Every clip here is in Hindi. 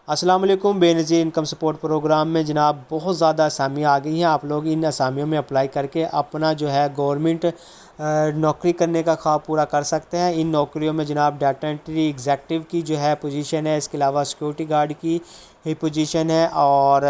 अस्सलाम वालेकुम। बेनज़ीर इनकम सपोर्ट प्रोग्राम में जनाब बहुत ज़्यादा असामियाँ आ गई हैं। आप लोग इन असामियों में अप्लाई करके अपना जो है गवर्नमेंट नौकरी करने का ख्वाब पूरा कर सकते हैं। इन नौकरियों में जनाब डाटा एंट्री एग्जेक्टिव की जो है पोजीशन है, इसके अलावा सिक्योरिटी गार्ड की ही पोजीशन है और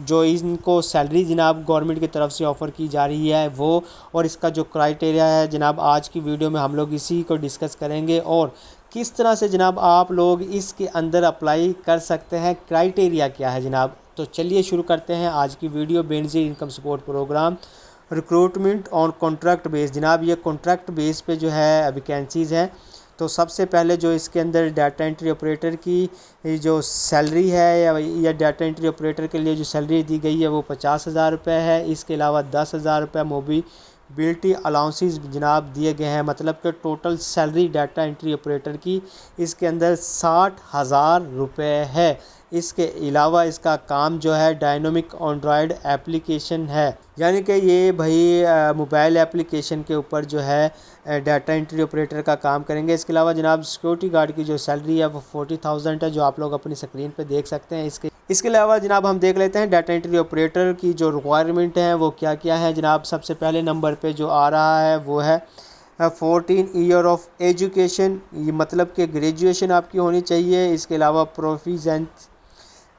जो इनको सैलरी जनाब गवर्नमेंट की तरफ से ऑफ़र की जा रही है वो, और इसका जो क्राइटेरिया है जनाब आज की वीडियो में हम लोग इसी को डिस्कस करेंगे और किस तरह से जनाब आप लोग इसके अंदर अप्लाई कर सकते हैं, क्राइटेरिया क्या है जनाब। तो चलिए शुरू करते हैं आज की video. Benazir income support program recruitment on contract base. जनाब ये कॉन्ट्रैक्ट बेस पे जो है वैकेंसीज़ हैं। तो सबसे पहले जो इसके अंदर डाटा एंट्री ऑपरेटर की जो सैलरी है या डाटा एंट्री ऑपरेटर के लिए जो सैलरी दी गई है वो 50,000 रुपये है। इसके अलावा 10,000 रुपये मोबिलिटी अलाउंसेस जनाब दिए गए हैं। मतलब कि total salary data entry operator की इसके अंदर 60,000 रुपये है। इसके अलावा इसका काम जो है डायनामिक एंड्रॉयड एप्लीकेशन है, यानी कि ये भाई मोबाइल एप्लीकेशन के ऊपर जो है डाटा एंट्री ऑपरेटर का काम करेंगे। इसके अलावा जनाब सिक्योरिटी गार्ड की जो सैलरी है वो 40,000 है, जो आप लोग अपनी स्क्रीन पे देख सकते हैं। इसके अलावा जनाब हम देख लेते हैं डाटा एंट्री ऑपरेटर की जो रिक्वायरमेंट है वो क्या क्या है जनाब। सबसे पहले नंबर पे जो आ रहा है वो है 14 ईयर ऑफ एजुकेशन, ये मतलब कि ग्रेजुएशन आपकी होनी चाहिए। इसके अलावा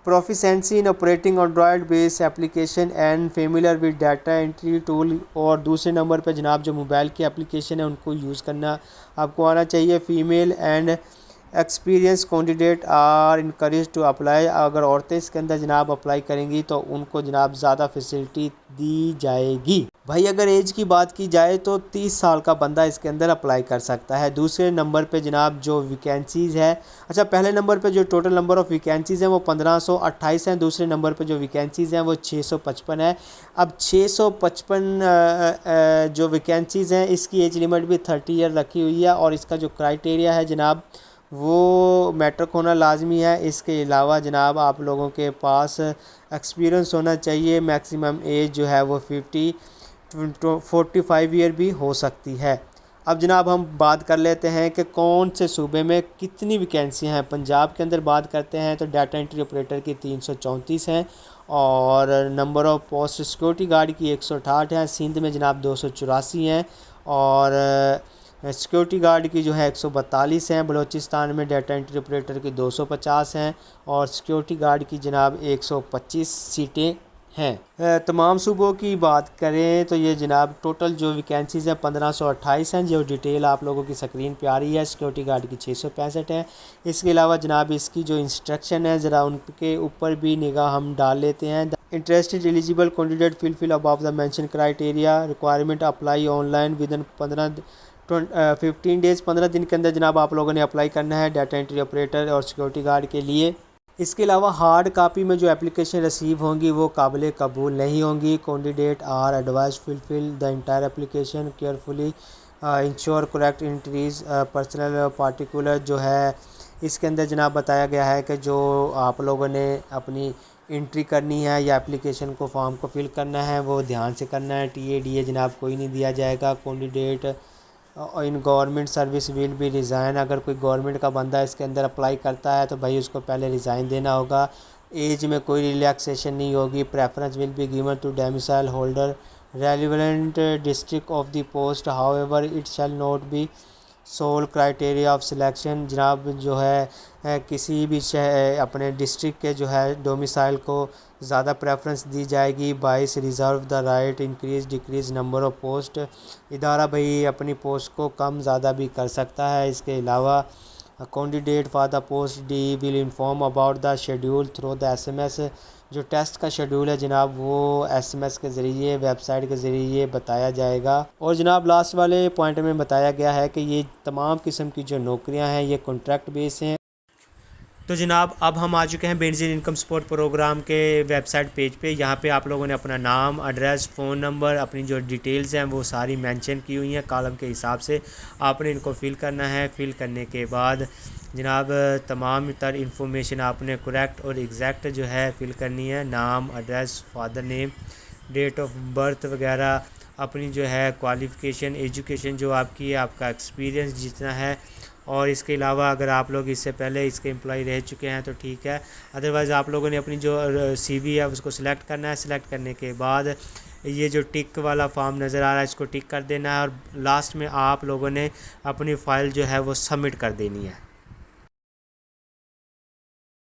proficiency in operating Android base application and familiar with data entry tool, और दूसरे नंबर पर जनाब जो मोबाइल की एप्लीकेशन है उनको यूज़ करना आपको आना चाहिए। Female and experience candidate are encourage to apply. अगर औरतें इसके अंदर जनाब अप्लाई करेंगी तो उनको जनाब ज़्यादा फैसिलिटी दी जाएगी। भाई अगर एज की बात की जाए तो 30 साल का बंदा इसके अंदर अप्लाई कर सकता है। दूसरे नंबर पे जनाब जो वैकेंसीज़ है, अच्छा पहले नंबर पे जो टोटल नंबर ऑफ़ वैकेंसीज़ हैं वो 1528 हैं। दूसरे नंबर पे जो वैकेंसीज़ हैं वो 655 है। अब 655 जो वैकेंसीज़ हैं इसकी एज लिमिट भी 30 ईयर रखी हुई है और इसका जो क्राइटेरिया है जनाब वो मैट्रिक होना लाजमी है। इसके अलावा जनाब आप लोगों के पास एक्सपीरियंस होना चाहिए। मैक्सिमम एज जो है वो 45 ईयर भी हो सकती है। अब जनाब हम बात कर लेते हैं कि कौन से सूबे में कितनी वैकेंसियाँ हैं। पंजाब के अंदर बात करते हैं तो डाटा एंट्री ऑपरेटर की 334 हैं और number of post security guard की 168 है। सिंध में जनाब 284 हैं और सिक्योरिटी गार्ड की जो है 142 हैं। बलूचिस्तान में डाटा एंट्री ऑपरेटर की 250 हैं और सिक्योरिटी गार्ड की जनाब 125 सीटें हैं। तमाम सूबों की बात करें तो ये जनाब टोटल जो वैकेंसीज़ हैं 1528 हैं, जो डिटेल आप लोगों की स्क्रीन पे आ रही है। सिक्योरिटी गार्ड की 665 है। इसके अलावा जनाब इसकी जो इंस्ट्रक्शन है ज़रा उनके ऊपर भी निगाह हम डाल लेते हैं। Interested eligible candidate fill above the mention criteria, requirement apply online within 15 days, 15 दिन के अंदर जनाब आप लोगों ने अप्लाई करना है डाटा एंट्री ऑपरेटर और सिक्योरिटी गार्ड के लिए। इसके अलावा हार्ड कापी में जो एप्लीकेशन रिसीव होंगी वो काबिल कबूल नहीं होंगी। Candidate are advise fulfil the entire application carefully, ensure correct entries personal particular जो है इसके अंदर जनाब बताया गया है कि जो आप लोगों ने अपनी एंट्री करनी है या एप्लीकेशन को फॉर्म को फिल करना है वो ध्यान से करना है। TADA जनाब कोई नहीं दिया जाएगा। Candidate in government service will be resign, अगर कोई गवर्नमेंट का बंदा इसके अंदर अप्लाई करता है तो भाई उसको पहले रिज़ाइन देना होगा। एज में कोई रिलैक्सेशन नहीं होगी। Preference will be given to domicile holder relevant district of the post, however it shall not be sole criteria of selection. जनाब जो है किसी भी अपने डिस्ट्रिक्ट के जो है डोमिसाइल को ज़्यादा प्रेफरेंस दी जाएगी। 22 reserve the right increase decrease number of post, इदारा भाई अपनी पोस्ट को कम ज़्यादा भी कर सकता है। इसके अलावा candidate for the post D will inform about the schedule through the SMS, जो टेस्ट का शेड्यूल है जनाब वो SMS के ज़रिए वेबसाइट के ज़रिए बताया जाएगा। और जनाब लास्ट वाले पॉइंट में बताया गया है कि ये तमाम किस्म की जो नौकरियां हैं ये कॉन्ट्रैक्ट बेस हैं। तो जनाब अब हम आ चुके हैं बेनज़ीर इनकम सपोर्ट प्रोग्राम के वेबसाइट पेज पे। यहाँ पे आप लोगों ने अपना नाम, एड्रेस, फ़ोन नंबर, अपनी जो डिटेल्स हैं वो सारी मेंशन की हुई हैं कॉलम के हिसाब से। आपने इनको फ़िल करना है। फ़िल करने के बाद जनाब तमाम तर इंफॉर्मेशन आपने करेक्ट और एग्जैक्ट जो है फ़िल करनी है। नाम, address, father name, date of birth वगैरह, अपनी जो है क्वालिफ़िकेशन, एजुकेशन जो आपकी है, आपका एक्सपीरियंस जितना है और इसके अलावा अगर आप लोग इससे पहले इसके एम्प्लॉय रह चुके हैं तो ठीक है, अदरवाइज़ आप लोगों ने अपनी जो CV है उसको सिलेक्ट करना है। सिलेक्ट करने के बाद ये जो टिक वाला फॉर्म नज़र आ रहा है इसको टिक कर देना है, और लास्ट में आप लोगों ने अपनी फ़ाइल जो है वो सबमिट कर देनी है।